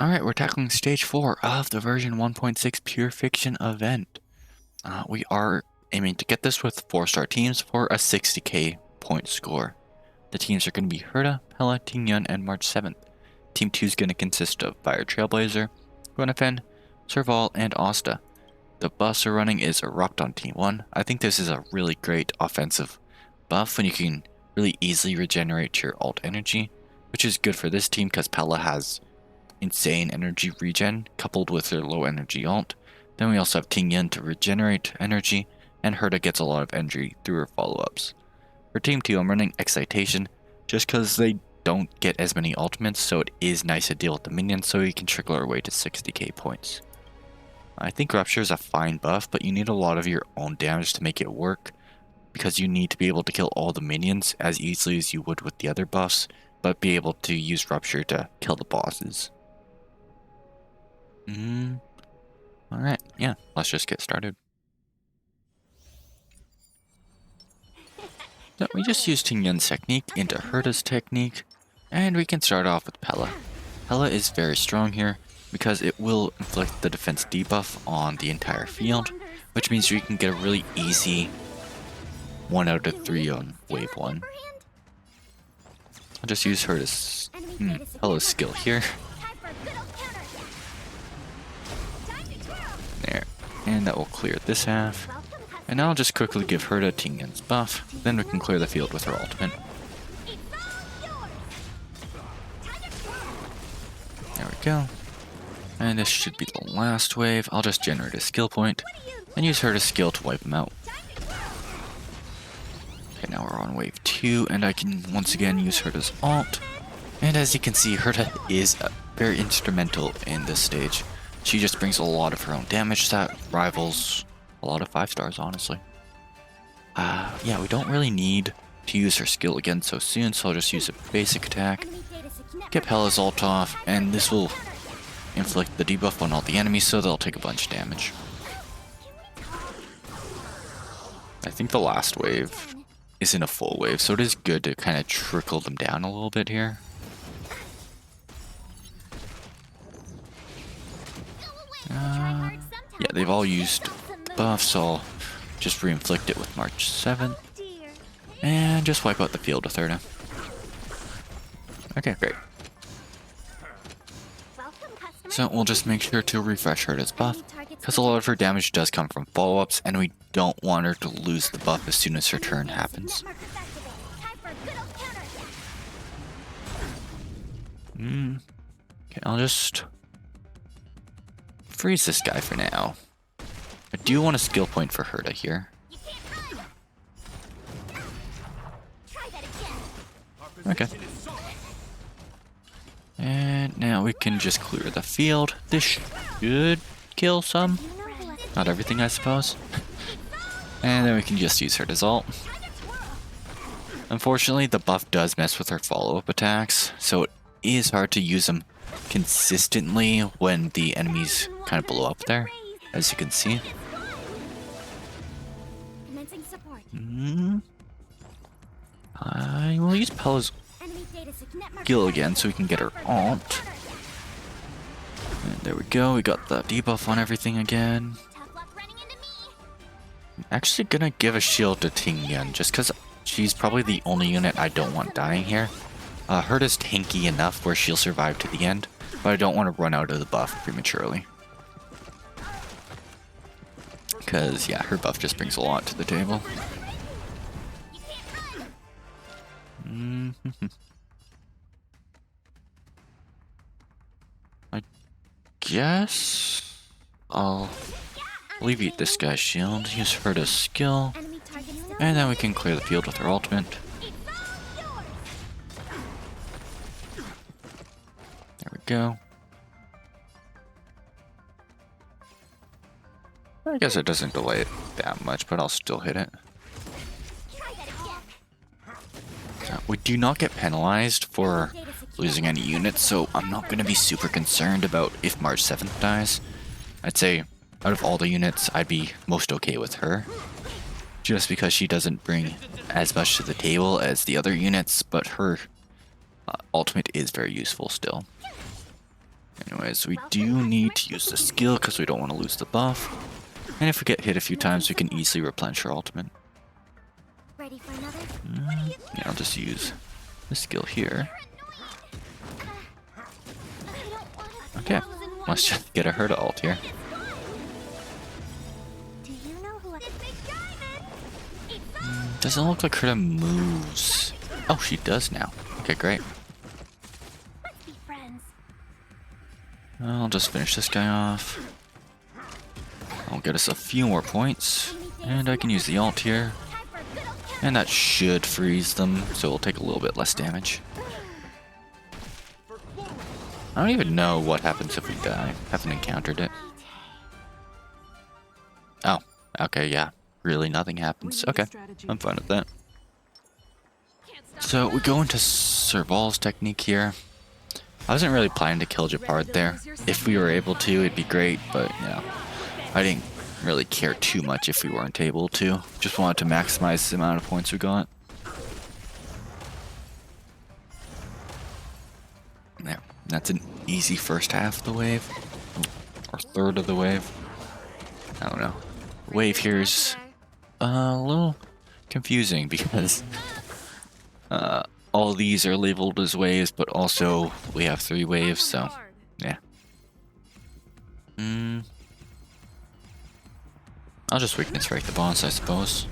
Alright, we're tackling stage 4 of the version 1.6 Pure Fiction event. We are aiming to get this with 4-star teams for a 60k point score. The teams are going to be Herta, Pella, Tingyun, and March 7th. Team 2 is going to consist of Fire Trailblazer, Gwennafen, Serval, and Asta. The buffs are running is Erupt on Team 1. I think this is a really great offensive buff when you can really easily regenerate your alt energy, which is good for this team because Pella has insane energy regen coupled with her low energy alt. Then we also have Tingyun to regenerate energy, and Herta gets a lot of energy through her follow-ups. For Team 2, I'm running Excitation just because they don't get as many ultimates, so it is nice to deal with the minions so you can trickle our way to 60k points. I think Rupture is a fine buff, but you need a lot of your own damage to make it work, because you need to be able to kill all the minions as easily as you would with the other buffs, but be able to use Rupture to kill the bosses. Alright, yeah, let's just get started. So we just used Tingyun's technique into Herta's technique, and we can start off with Pella. Pella is very strong here, because it will inflict the defense debuff on the entire field, which means you can get a really easy 1 out of 3 on wave 1. I'll just use Herta's Pella's skill here. There, and that will clear this half. And now I'll just quickly give Herta Tingyun's buff, then we can clear the field with her ultimate. There we go. And this should be the last wave. I'll just generate a skill point and use Herta's skill to wipe him out. Okay, now we're on wave 2, and I can once again use Herta's alt. And as you can see, Herta is very instrumental in this stage. She just brings a lot of her own damage that rivals a lot of 5 stars, honestly. Yeah, we don't really need to use her skill again so soon, so I'll just use a basic attack, get Pella's ult off, and this will inflict the debuff on all the enemies, so they'll take a bunch of damage. I think the last wave isn't a full wave, so it is good to kind of trickle them down a little bit here. Yeah, they've all used the buff, so I'll just re-inflict it with March 7th. And just wipe out the field with Herta. Okay, great. So we'll just make sure to refresh Herta's buff, because a lot of her damage does come from follow-ups, and we don't want her to lose the buff as soon as her turn happens. Okay, I'll just freeze this guy for now. I do want a skill point for Herta here. Okay. And now we can just clear the field. This should kill some. Not everything, I suppose. And then we can just use Herta's ult. Unfortunately, the buff does mess with her follow-up attacks, so it is hard to use them consistently when the enemies kind of blow up there, as you can see. I will use Pella's skill again so we can get her ult. And there we go, we got the debuff on everything again. I'm actually gonna give a shield to Tingyun just because she's probably the only unit I don't want dying here. Herta's tanky enough where she'll survive to the end, but I don't want to run out of the buff prematurely. Because, yeah, her buff just brings a lot to the table. I guess I'll alleviate this guy's shield, use Herta's skill, and then we can clear the field with her ultimate. There we go. I guess it doesn't delay it that much, but I'll still hit it. So we do not get penalized for losing any units, so I'm not going to be super concerned about if March 7th dies. I'd say out of all the units, I'd be most okay with her. Just because she doesn't bring as much to the table as the other units, but her ultimate is very useful still. Anyways, we do need to use the skill because we don't want to lose the buff. And if we get hit a few times, we can easily replenish our ultimate. Ready for another? Yeah, I'll just use the skill here. Okay, let's just get a Herta ult here. Do you know who Doesn't look like Herta moves. Oh, she does now. Okay, great. Let's be friends. I'll just finish this guy off. I'll get us a few more points. And I can use the ult here. And that should freeze them, so it'll take a little bit less damage. I don't even know what happens if we die. Haven't encountered it. Oh, okay, yeah. Really, nothing happens. Okay, I'm fine with that. So we go into Serval's technique here. I wasn't really planning to kill Japard there. If we were able to, it'd be great, but you know, I didn't really care too much if we weren't able to. Just wanted to maximize the amount of points we got. Yeah, that's an easy first half of the wave. Or third of the wave. I don't know. The wave here's a little confusing because all these are labeled as waves, but also we have 3 waves, so yeah. I'll just weakness break the boss, I suppose.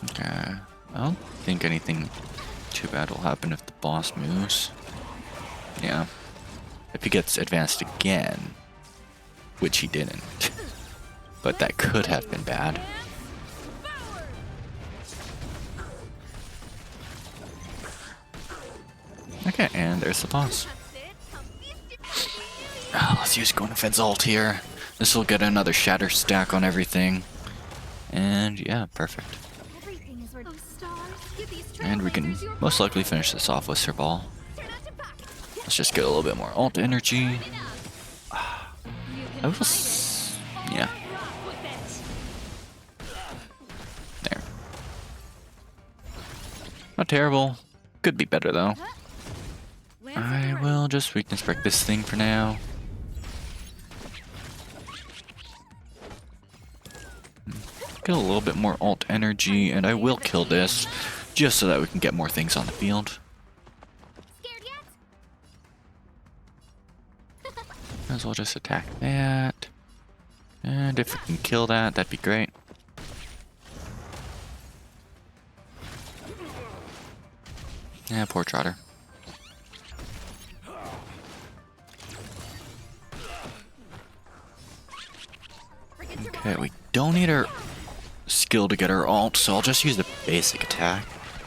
Okay, I don't think anything too bad will happen if the boss moves. Yeah. If he gets advanced again, which he didn't. But that could have been bad. Okay, and there's the boss. Let's use Gwyneth's ult here. This will get another shatter stack on everything. And yeah, perfect. And we can most likely finish this off with Serval. Let's just get a little bit more ult energy. Yeah. There. Not terrible. Could be better though. I will just weakness break this thing for now. Get a little bit more ult energy, and I will kill this just so that we can get more things on the field. Might as well just attack that. And if we can kill that, that'd be great. Yeah, poor Trotter. Okay, we don't need our skill to get our ult, so I'll just use the basic attack.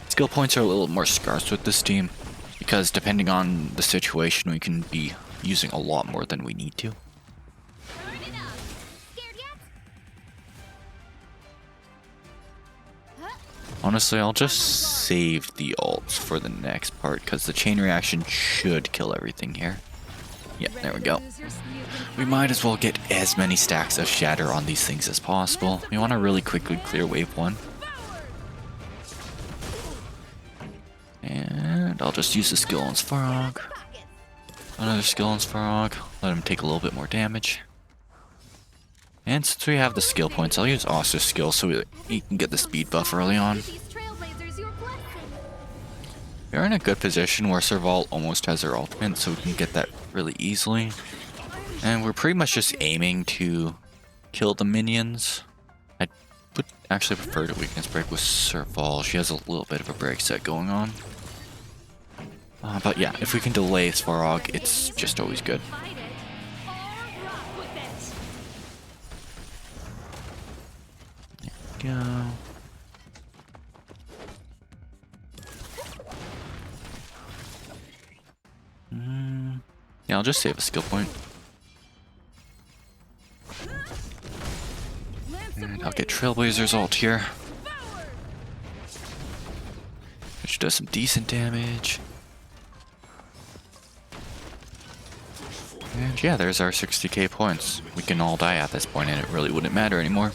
Skill points are a little more scarce with this team, because depending on the situation, we can be using a lot more than we need to. Honestly, I'll just save the ults for the next part, because the chain reaction should kill everything here. Yeah, there we go. We might as well get as many stacks of shatter on these things as possible. We want to really quickly clear wave 1. And I'll just use the skill on Svarog. Another skill on Svarog. Let him take a little bit more damage. And since we have the skill points, I'll use Oster's skill so he can get the speed buff early on. We're in a good position where Serval almost has her ultimate, so we can get that really easily. And we're pretty much just aiming to kill the minions. I would actually prefer to weakness break with Serval. She has a little bit of a break set going on. But yeah, if we can delay Svarog, it's just always good. There we go. Yeah, I'll just save a skill point. And I'll get Trailblazer's ult here, which does some decent damage. And yeah, there's our 60k points. We can all die at this point and it really wouldn't matter anymore.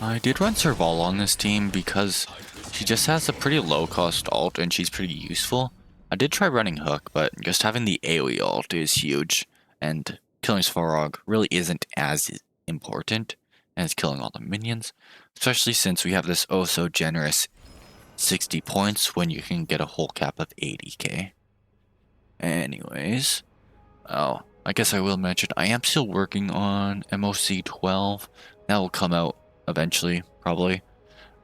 I did run Serval on this team because she just has a pretty low cost ult and she's pretty useful. I did try running Hook, but just having the AoE ult is huge, and killing Svarog really isn't as important as killing all the minions, especially since we have this oh so generous 60 points when you can get a whole cap of 80k. Anyways, oh, I guess I will mention I am still working on MOC 12. That will come out eventually, probably.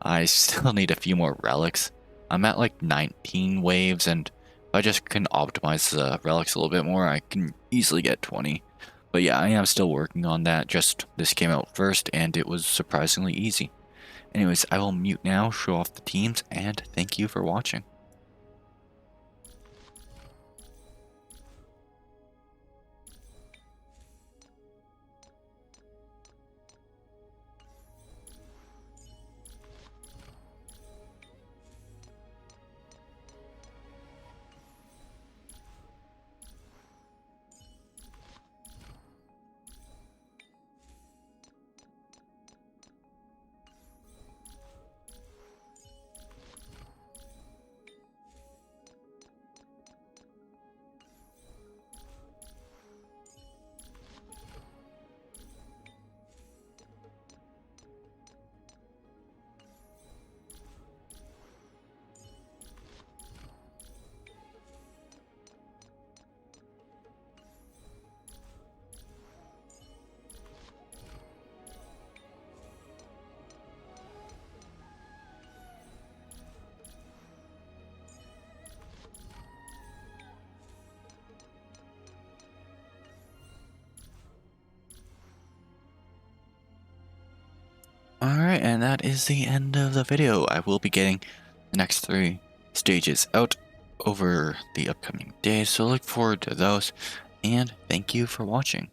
I still need a few more relics. I'm at like 19 waves, and if I just can optimize the relics a little bit more, I can easily get 20. But yeah, I am still working on that. Just this came out first, and it was surprisingly easy. Anyways, I will mute now, show off the teams, and thank you for watching. Alright, and that is the end of the video. I will be getting the next 3 stages out over the upcoming days, so look forward to those, and thank you for watching.